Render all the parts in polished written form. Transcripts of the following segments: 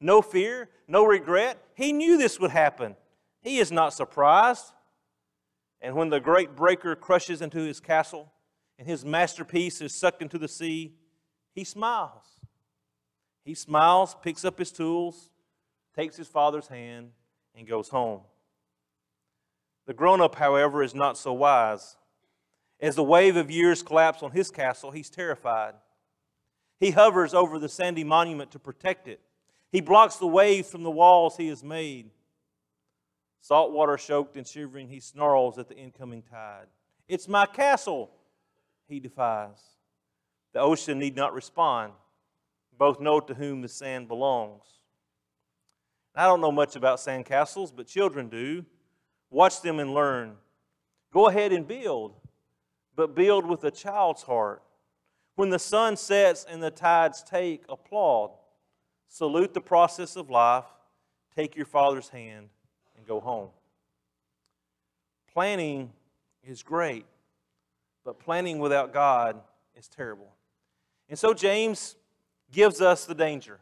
No fear, no regret. He knew this would happen. He is not surprised. And when the great breaker crushes into his castle and his masterpiece is sucked into the sea, he smiles. He smiles, picks up his tools, takes his father's hand, and goes home. The grown-up, however, is not so wise. As the wave of years collapse on his castle, he's terrified. He hovers over the sandy monument to protect it. He blocks the waves from the walls he has made. Saltwater soaked and shivering, he snarls at the incoming tide. "It's my castle," he defies. The ocean need not respond. Both know to whom the sand belongs. I don't know much about sand castles, but children do. Watch them and learn. Go ahead and build, but build with a child's heart. When the sun sets and the tides take, applaud. Salute the process of life. Take your father's hand and go home. Planning is great, but planning without God is terrible. And so James gives us the danger.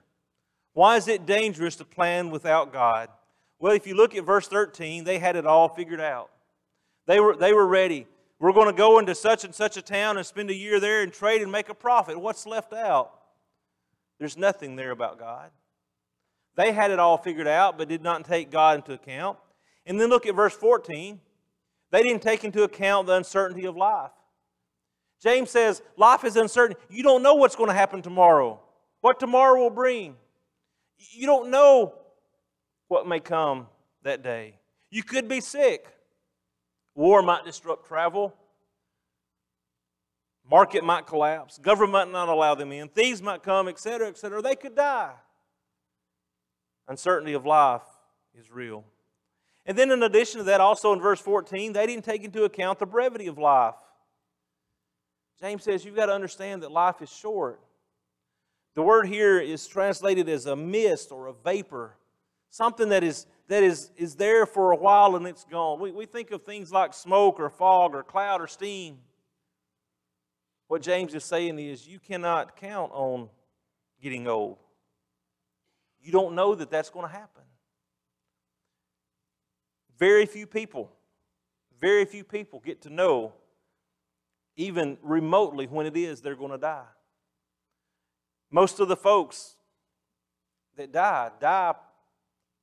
Why is it dangerous to plan without God? Well, if you look at verse 13, they had it all figured out. They were ready. We're going to go into such and such a town and spend a year there and trade and make a profit. What's left out? There's nothing there about God. They had it all figured out, but did not take God into account. And then look at verse 14. They didn't take into account the uncertainty of life. James says, life is uncertain. You don't know what's going to happen tomorrow, what tomorrow will bring. You don't know what may come that day. You could be sick. War might disrupt travel. Market might collapse. Government might not allow them in. Thieves might come, etc., etc. They could die. Uncertainty of life is real. And then in addition to that, also in verse 14, they didn't take into account the brevity of life. James says you've got to understand that life is short. The word here is translated as a mist or a vapor. Something that is there for a while and it's gone. We think of things like smoke or fog or cloud or steam. What James is saying is you cannot count on getting old. You don't know that that's going to happen. Very few people get to know even remotely when it is they're going to die. Most of the folks that die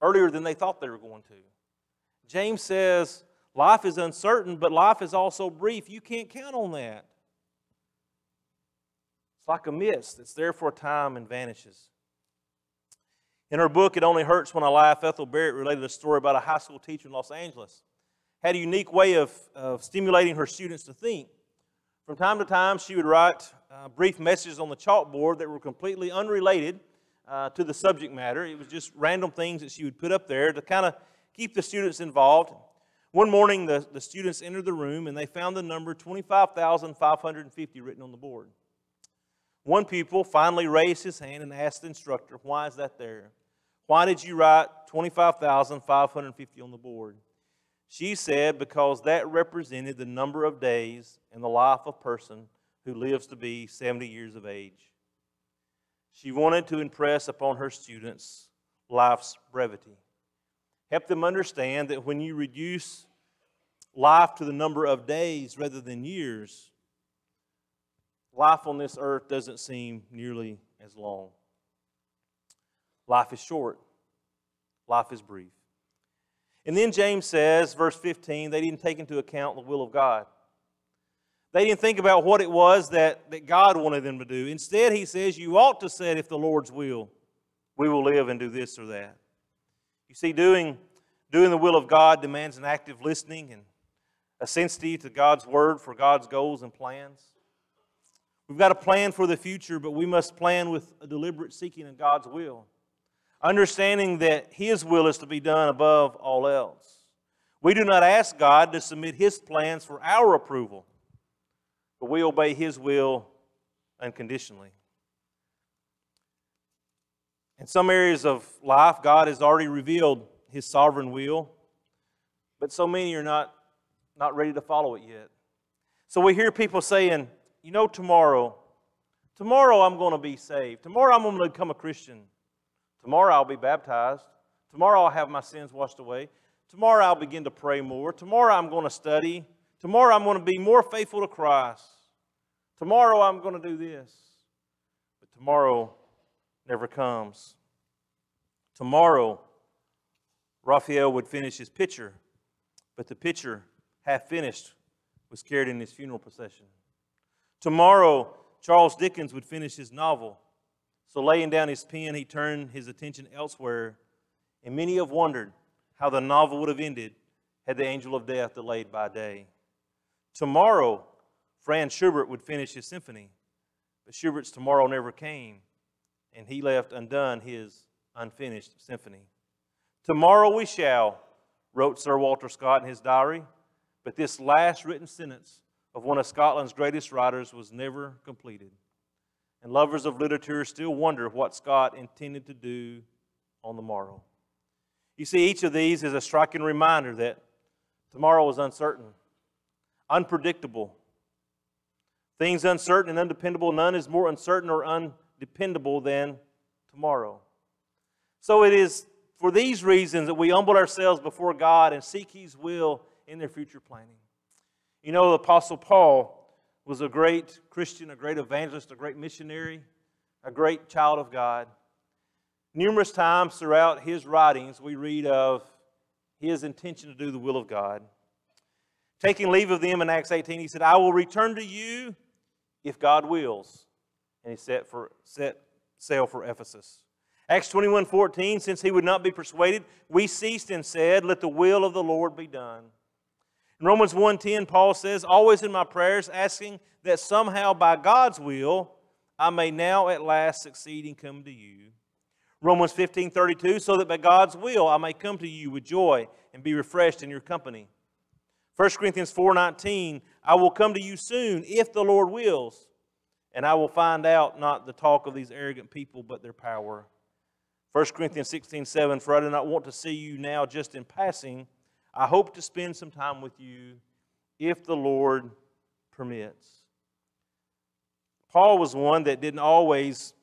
earlier than they thought they were going to. James says life is uncertain, but life is also brief. You can't count on that. It's like a mist that's there for a time and vanishes. In her book, It Only Hurts When I Laugh, Ethel Barrett related a story about a high school teacher in Los Angeles. Had a unique way of stimulating her students to think. From time to time, she would write brief messages on the chalkboard that were completely unrelated to the subject matter. It was just random things that she would put up there to kind of keep the students involved. One morning, the students entered the room and they found the number 25,550 written on the board. One pupil finally raised his hand and asked the instructor, "Why is that there? Why did you write 25,550 on the board?" She said, "Because that represented the number of days in the life of a person who lives to be 70 years of age." She wanted to impress upon her students life's brevity. Help them understand that when you reduce life to the number of days rather than years, life on this earth doesn't seem nearly as long. Life is short. Life is brief. And then James says, verse 15, they didn't take into account the will of God. They didn't think about what it was that God wanted them to do. Instead, he says, you ought to say, if the Lord's will, we will live and do this or that. You see, doing the will of God demands an active listening and a sensitivity to God's word for God's goals and plans. We've got to plan for the future, but we must plan with a deliberate seeking of God's will. Understanding that His will is to be done above all else. We do not ask God to submit His plans for our approval, but we obey His will unconditionally. In some areas of life, God has already revealed His sovereign will, but so many are not ready to follow it yet. So we hear people saying, you know, tomorrow I'm going to be saved. Tomorrow I'm going to become a Christian. Tomorrow I'll be baptized. Tomorrow I'll have my sins washed away. Tomorrow I'll begin to pray more. Tomorrow I'm going to study. Tomorrow I'm going to be more faithful to Christ. Tomorrow I'm going to do this. But tomorrow never comes. Tomorrow, Raphael would finish his picture, but the picture, half finished, was carried in his funeral procession. Tomorrow, Charles Dickens would finish his novel. So laying down his pen, he turned his attention elsewhere, and many have wondered how the novel would have ended had the angel of death delayed by day. Tomorrow, Franz Schubert would finish his symphony, but Schubert's tomorrow never came, and he left undone his unfinished symphony. Tomorrow we shall, wrote Sir Walter Scott in his diary, but this last written sentence of one of Scotland's greatest writers was never completed. And lovers of literature still wonder what Scott intended to do on the morrow. You see, each of these is a striking reminder that tomorrow is uncertain, unpredictable. Things uncertain and undependable, none is more uncertain or undependable than tomorrow. So it is for these reasons that we humble ourselves before God and seek His will in their future planning. You know, the Apostle Paul was a great Christian, a great evangelist, a great missionary, a great child of God. Numerous times throughout his writings, we read of his intention to do the will of God. Taking leave of them in Acts 18, he said, I will return to you if God wills. And he set sail for Ephesus. Acts 21:14, since he would not be persuaded, we ceased and said, let the will of the Lord be done. In Romans 1:10, Paul says, always in my prayers, asking that somehow by God's will, I may now at last succeed and come to you. Romans 15:32, so that by God's will I may come to you with joy and be refreshed in your company. 1 Corinthians 4:19, I will come to you soon if the Lord wills, and I will find out not the talk of these arrogant people, but their power. 1 Corinthians 16:7, for I do not want to see you now just in passing. I hope to spend some time with you if the Lord permits. Paul was one that didn't always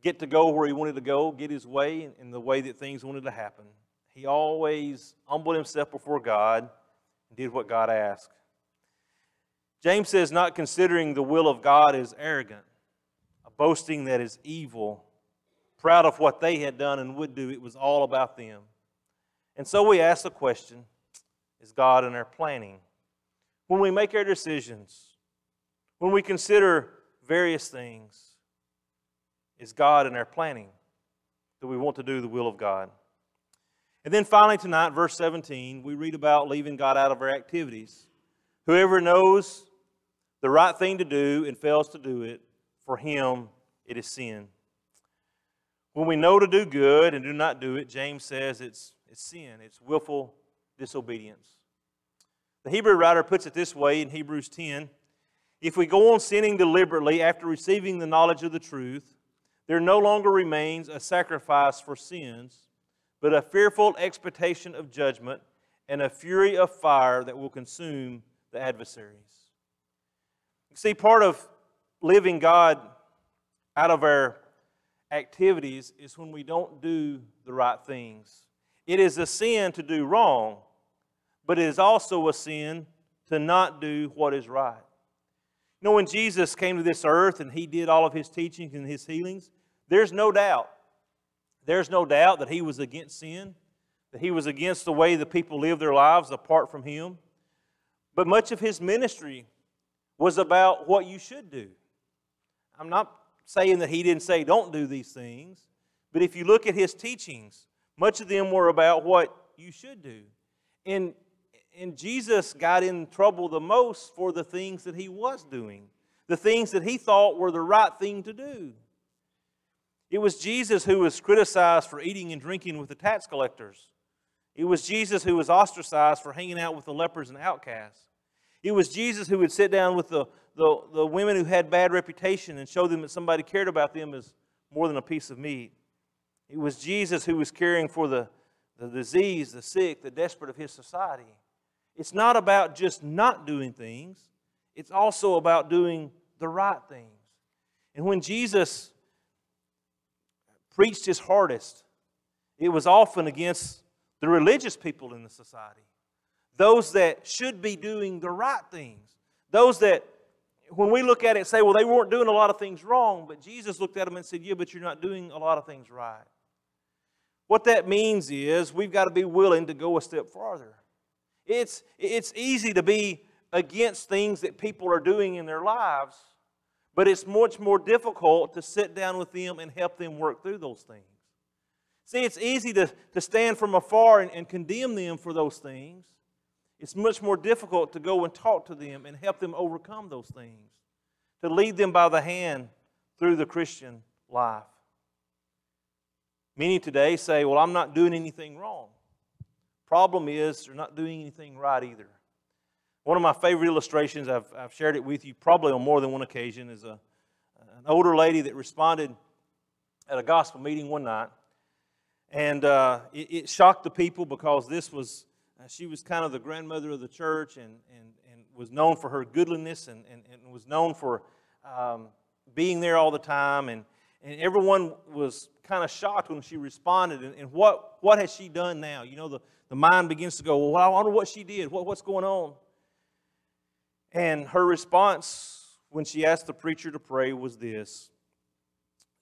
get to go where he wanted to go, get his way in the way that things wanted to happen. He always humbled himself before God and did what God asked. James says, not considering the will of God is arrogant, a boasting that is evil, proud of what they had done and would do. It was all about them. And so we ask the question, is God in our planning? When we make our decisions, when we consider various things, is God in our planning? Do we want to do the will of God? And then finally tonight, verse 17, we read about leaving God out of our activities. Whoever knows the right thing to do and fails to do it, for him it is sin. When we know to do good and do not do it, James says it's sin. It's willful disobedience. The Hebrew writer puts it this way in Hebrews 10. If we go on sinning deliberately after receiving the knowledge of the truth, there no longer remains a sacrifice for sins, but a fearful expectation of judgment and a fury of fire that will consume the adversaries. You see, part of living God out of our activities is when we don't do the right things. It is a sin to do wrong, but it is also a sin to not do what is right. You know, when Jesus came to this earth and He did all of His teachings and His healings, there's no doubt that He was against sin, that He was against the way the people lived their lives apart from Him. But much of His ministry was about what you should do. I'm not saying that He didn't say don't do these things, but if you look at His teachings, much of them were about what you should do. And Jesus got in trouble the most for the things that He was doing, the things that He thought were the right thing to do. It was Jesus who was criticized for eating and drinking with the tax collectors. It was Jesus who was ostracized for hanging out with the lepers and outcasts. It was Jesus who would sit down with the women who had bad reputation and show them that somebody cared about them as more than a piece of meat. It was Jesus who was caring for the diseased, the sick, the desperate of His society. It's not about just not doing things. It's also about doing the right things. And when Jesus preached his hardest, it was often against the religious people in the society. Those that should be doing the right things. Those that, when we look at it, say, well, they weren't doing a lot of things wrong, but Jesus looked at them and said, yeah, but you're not doing a lot of things right. What that means is we've got to be willing to go a step farther. It's easy to be against things that people are doing in their lives, but it's much more difficult to sit down with them and help them work through those things. See, it's easy to stand from afar and condemn them for those things. It's much more difficult to go and talk to them and help them overcome those things, to lead them by the hand through the Christian life. Many today say, well, I'm not doing anything wrong. Problem is, they're not doing anything right either. One of my favorite illustrations, I've shared it with you probably on more than one occasion, is an older lady that responded at a gospel meeting one night. And it shocked the people because she was kind of the grandmother of the church and was known for her goodliness and was known for being there all the time. And everyone was kind of shocked when she responded. And what has she done now? You know, the mind begins to go, well, I wonder what she did. What's going on? And her response when she asked the preacher to pray was this.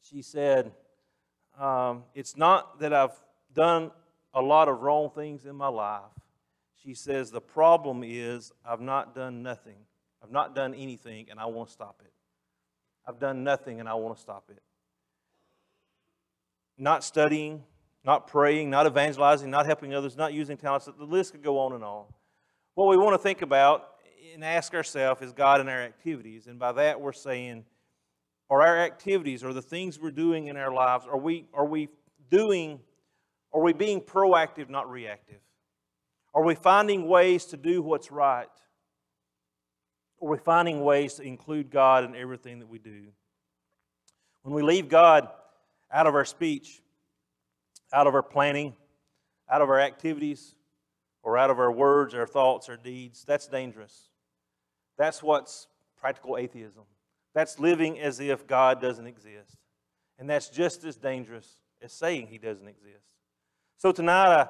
She said, it's not that I've done a lot of wrong things in my life. She says, the problem is I've not done nothing. I've not done anything, and I want to stop it. I've done nothing, and I want to stop it. Not studying, not praying, not evangelizing, not helping others, not using talents. The list could go on and on. What we want to think about and ask ourselves is God in our activities. And by that we're saying, are our activities or the things we're doing in our lives, are we being proactive, not reactive? Are we finding ways to do what's right? Are we finding ways to include God in everything that we do? When we leave God out of our speech, out of our planning, out of our activities, or out of our words, our thoughts, our deeds, that's dangerous. That's what's practical atheism. That's living as if God doesn't exist. And that's just as dangerous as saying He doesn't exist. So tonight,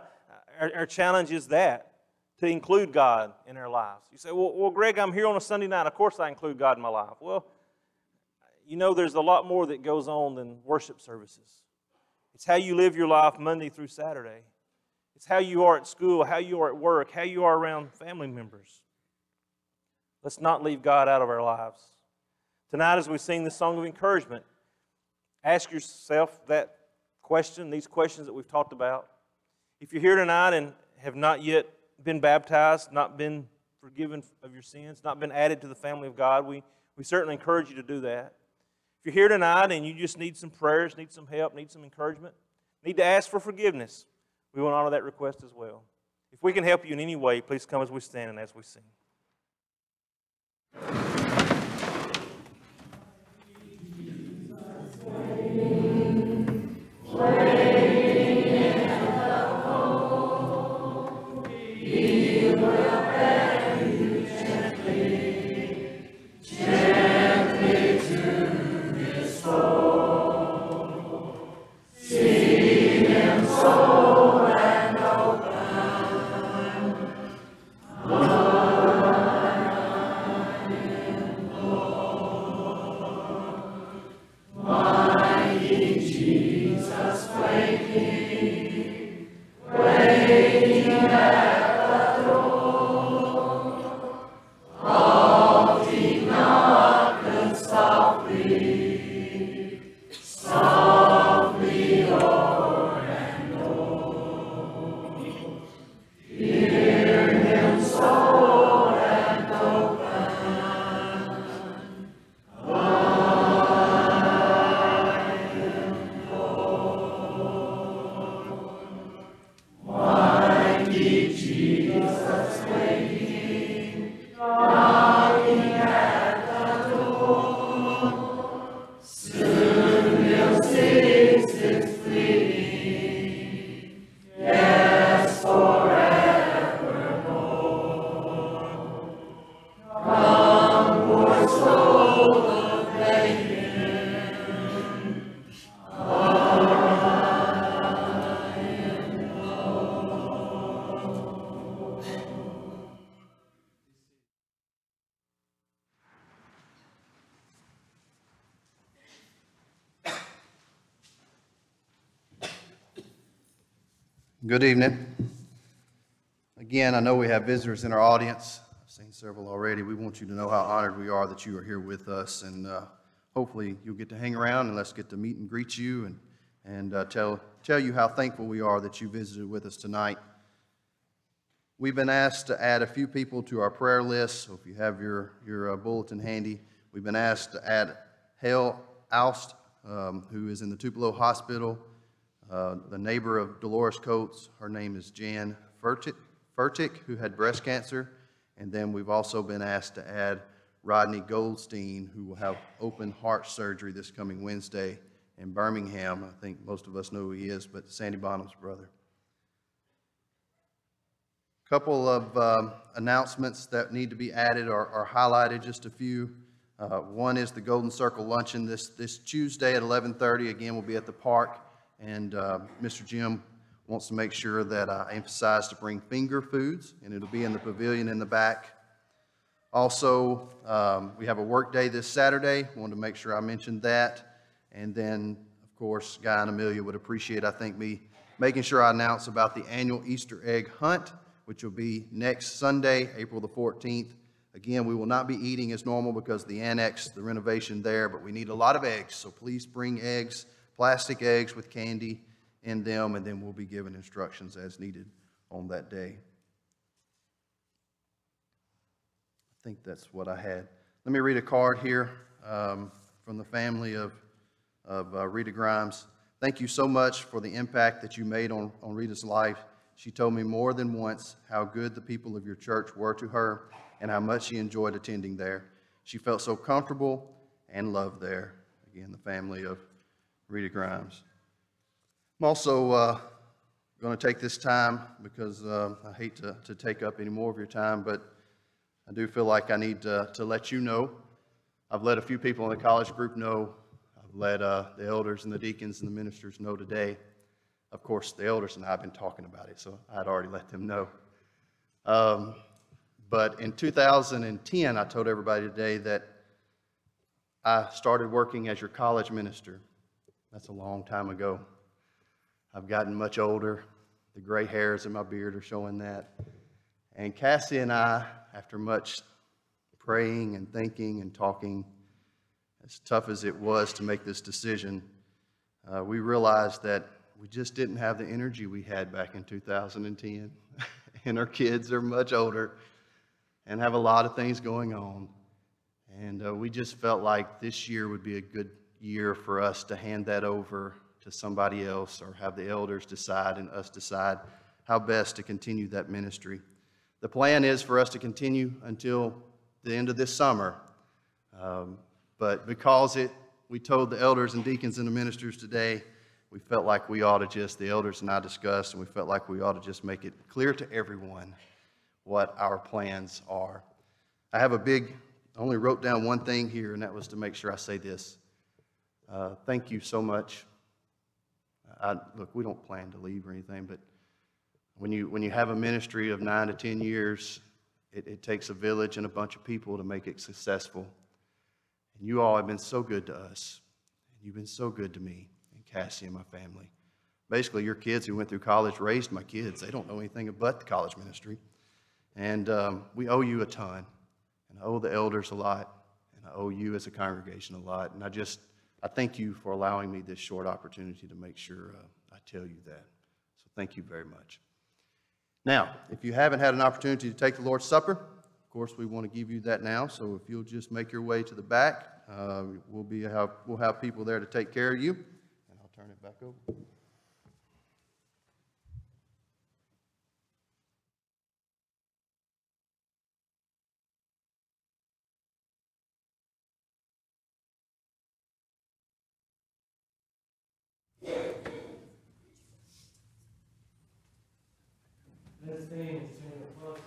our challenge is that, to include God in our lives. You say, well, Greg, I'm here on a Sunday night. Of course I include God in my life. Well, you know there's a lot more that goes on than worship services. It's how you live your life Monday through Saturday. It's how you are at school, how you are at work, how you are around family members. Let's not leave God out of our lives. Tonight, as we sing this song of encouragement, ask yourself that question, these questions that we've talked about. If you're here tonight and have not yet been baptized, not been forgiven of your sins, not been added to the family of God, we certainly encourage you to do that. If you're here tonight and you just need some prayers, need some help, need some encouragement, need to ask for forgiveness, we want to honor that request as well. If we can help you in any way, please come as we stand and as we sing. Softly o'er and o'er. Good evening. Again, I know we have visitors in our audience. I've seen several already. We want you to know how honored we are that you are here with us, and hopefully you'll get to hang around and let's get to meet and greet you and tell you how thankful we are that you visited with us tonight. We've been asked to add a few people to our prayer list, so if you have your bulletin handy, we've been asked to add Hale Oust, who is in the Tupelo Hospital, the neighbor of Dolores Coates. Her name is Jan Furtick, who had breast cancer, and then we've also been asked to add Rodney Goldstein, who will have open heart surgery this coming Wednesday in Birmingham. I think most of us know who he is, but Sandy Bonham's brother. A couple of announcements that need to be added are highlighted, just a few. One is the Golden Circle Luncheon this Tuesday at 11:30. Again, we'll be at the park, and Mr. Jim wants to make sure that I emphasize to bring finger foods, and it'll be in the pavilion in the back. Also, we have a work day this Saturday. Wanted to make sure I mentioned that. And then, of course, Guy and Amelia would appreciate, I think, me making sure I announce about the annual Easter egg hunt, which will be next Sunday, April the 14th. Again, we will not be eating as normal because of the annex, the renovation there, but we need a lot of eggs. So please bring eggs, plastic eggs with candy in them, and then we'll be given instructions as needed on that day. I think that's what I had. Let me read a card here from the family of Rita Grimes. Thank you so much for the impact that you made on Rita's life. She told me more than once how good the people of your church were to her and how much she enjoyed attending there. She felt so comfortable and loved there. Again, the family of Rita Grimes. I'm also going to take this time because I hate to take up any more of your time, but I do feel like I need to let you know. I've let a few people in the college group know. I've let the elders and the deacons and the ministers know today. Of course, the elders and I have been talking about it, so I'd already let them know. But in 2010, I told everybody today that I started working as your college minister. That's a long time ago. I've gotten much older. The gray hairs in my beard are showing that. And Cassie and I, after much praying and thinking and talking, as tough as it was to make this decision, we realized that we just didn't have the energy we had back in 2010. And our kids are much older and have a lot of things going on. And we just felt like this year would be a good year for us to hand that over to somebody else, or have the elders decide and us decide how best to continue that ministry. The plan is for us to continue until the end of this summer. But because we told the elders and deacons and the ministers today, we felt like we ought to just, the elders and I discussed, and we felt like we ought to just make it clear to everyone what our plans are. I only wrote down one thing here, and that was to make sure I say this. Thank you so much. Look, we don't plan to leave or anything, but when you have a ministry of 9 to 10 years, it takes a village and a bunch of people to make it successful. And you all have been so good to us. And you've been so good to me and Cassie and my family. Basically, your kids who went through college raised my kids. They don't know anything about the college ministry. And we owe you a ton. And I owe the elders a lot. And I owe you as a congregation a lot. And I thank you for allowing me this short opportunity to make sure I tell you that. So thank you very much. Now, if you haven't had an opportunity to take the Lord's Supper, of course, we want to give you that now. So if you'll just make your way to the back, we'll have people there to take care of you. And I'll turn it back over. Let's stand and sing the applause.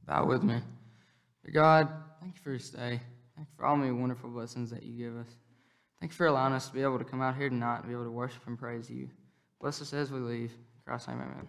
Bow with me. Dear God, thank you for this day. Thank you for all many wonderful blessings that you give us. Thank you for allowing us to be able to come out here tonight and be able to worship and praise you. Bless us as we leave. In Christ's name, amen.